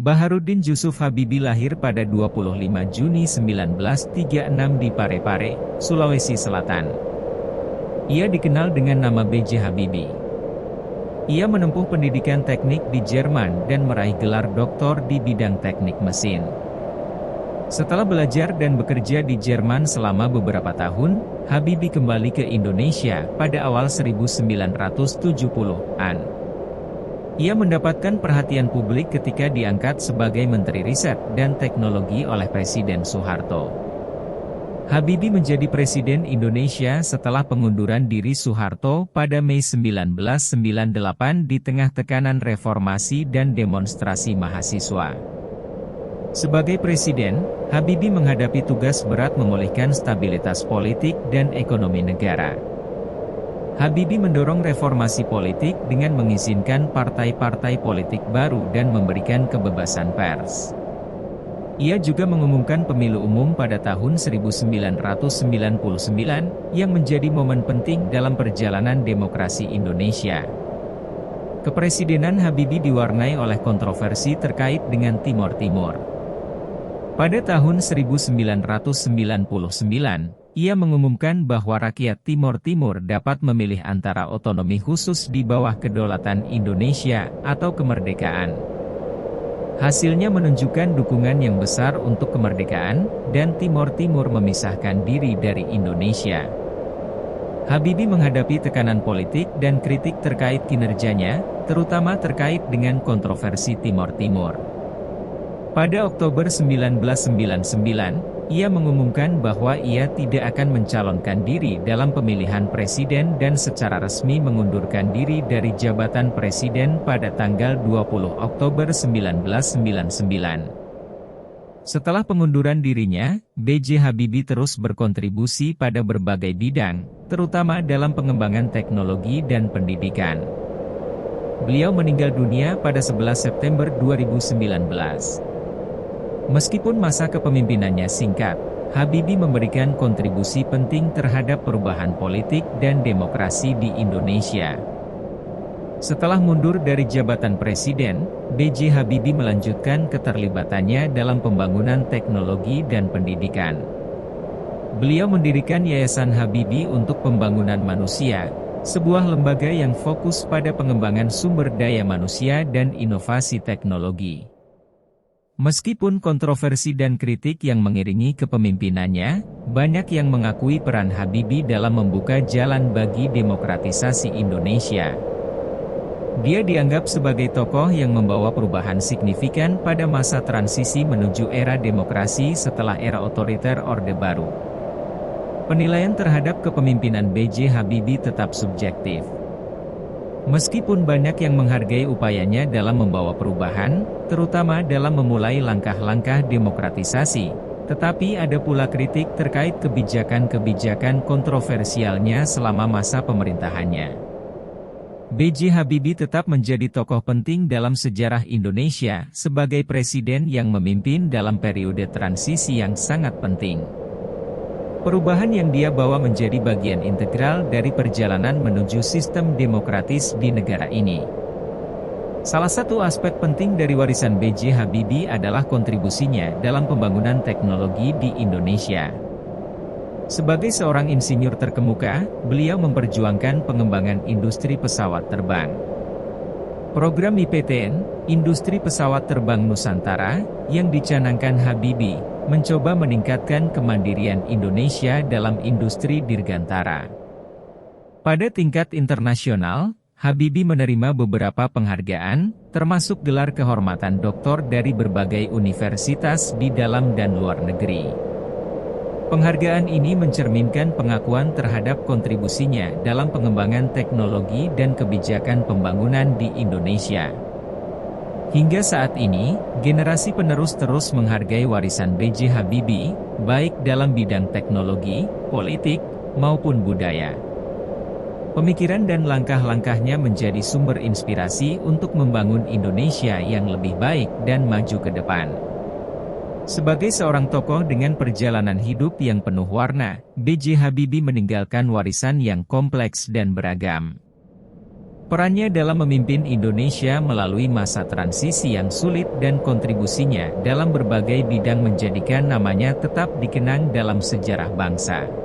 Baharudin Jusuf Habibie lahir pada 25 Juni 1936 di Parepare, Sulawesi Selatan. Ia dikenal dengan nama B.J. Habibie. Ia menempuh pendidikan teknik di Jerman dan meraih gelar doktor di bidang teknik mesin. Setelah belajar dan bekerja di Jerman selama beberapa tahun, Habibie kembali ke Indonesia pada awal 1970-an. Ia mendapatkan perhatian publik ketika diangkat sebagai Menteri Riset dan Teknologi oleh Presiden Soeharto. Habibie menjadi Presiden Indonesia setelah pengunduran diri Soeharto pada Mei 1998 di tengah tekanan reformasi dan demonstrasi mahasiswa. Sebagai Presiden, Habibie menghadapi tugas berat memulihkan stabilitas politik dan ekonomi negara. Habibie mendorong reformasi politik dengan mengizinkan partai-partai politik baru dan memberikan kebebasan pers. Ia juga mengumumkan pemilu umum pada tahun 1999, yang menjadi momen penting dalam perjalanan demokrasi Indonesia. Kepresidenan Habibie diwarnai oleh kontroversi terkait dengan Timor Timur. Pada tahun 1999, ia mengumumkan bahwa rakyat Timor Timur dapat memilih antara otonomi khusus di bawah kedaulatan Indonesia atau kemerdekaan. Hasilnya menunjukkan dukungan yang besar untuk kemerdekaan, dan Timor Timur memisahkan diri dari Indonesia. Habibie menghadapi tekanan politik dan kritik terkait kinerjanya, terutama terkait dengan kontroversi Timor Timur. Pada Oktober 1999, ia mengumumkan bahwa ia tidak akan mencalonkan diri dalam pemilihan presiden dan secara resmi mengundurkan diri dari jabatan presiden pada tanggal 20 Oktober 1999. Setelah pengunduran dirinya, B.J. Habibie terus berkontribusi pada berbagai bidang, terutama dalam pengembangan teknologi dan pendidikan. Beliau meninggal dunia pada 11 September 2019. Meskipun masa kepemimpinannya singkat, Habibie memberikan kontribusi penting terhadap perubahan politik dan demokrasi di Indonesia. Setelah mundur dari jabatan presiden, B.J. Habibie melanjutkan keterlibatannya dalam pembangunan teknologi dan pendidikan. Beliau mendirikan Yayasan Habibie untuk Pembangunan Manusia, sebuah lembaga yang fokus pada pengembangan sumber daya manusia dan inovasi teknologi. Meskipun kontroversi dan kritik yang mengiringi kepemimpinannya, banyak yang mengakui peran Habibie dalam membuka jalan bagi demokratisasi Indonesia. Dia dianggap sebagai tokoh yang membawa perubahan signifikan pada masa transisi menuju era demokrasi setelah era otoriter Orde Baru. Penilaian terhadap kepemimpinan B.J. Habibie tetap subjektif. Meskipun banyak yang menghargai upayanya dalam membawa perubahan, terutama dalam memulai langkah-langkah demokratisasi, tetapi ada pula kritik terkait kebijakan-kebijakan kontroversialnya selama masa pemerintahannya. B.J. Habibie tetap menjadi tokoh penting dalam sejarah Indonesia sebagai presiden yang memimpin dalam periode transisi yang sangat penting. Perubahan yang dia bawa menjadi bagian integral dari perjalanan menuju sistem demokratis di negara ini. Salah satu aspek penting dari warisan B.J. Habibie adalah kontribusinya dalam pembangunan teknologi di Indonesia. Sebagai seorang insinyur terkemuka, beliau memperjuangkan pengembangan industri pesawat terbang. Program IPTN, Industri Pesawat Terbang Nusantara, yang dicanangkan Habibie, mencoba meningkatkan kemandirian Indonesia dalam industri dirgantara. Pada tingkat internasional, Habibie menerima beberapa penghargaan, termasuk gelar kehormatan doktor dari berbagai universitas di dalam dan luar negeri. Penghargaan ini mencerminkan pengakuan terhadap kontribusinya dalam pengembangan teknologi dan kebijakan pembangunan di Indonesia. Hingga saat ini, generasi penerus terus menghargai warisan B.J. Habibie, baik dalam bidang teknologi, politik, maupun budaya. Pemikiran dan langkah-langkahnya menjadi sumber inspirasi untuk membangun Indonesia yang lebih baik dan maju ke depan. Sebagai seorang tokoh dengan perjalanan hidup yang penuh warna, B.J. Habibie meninggalkan warisan yang kompleks dan beragam. Perannya dalam memimpin Indonesia melalui masa transisi yang sulit dan kontribusinya dalam berbagai bidang menjadikan namanya tetap dikenang dalam sejarah bangsa.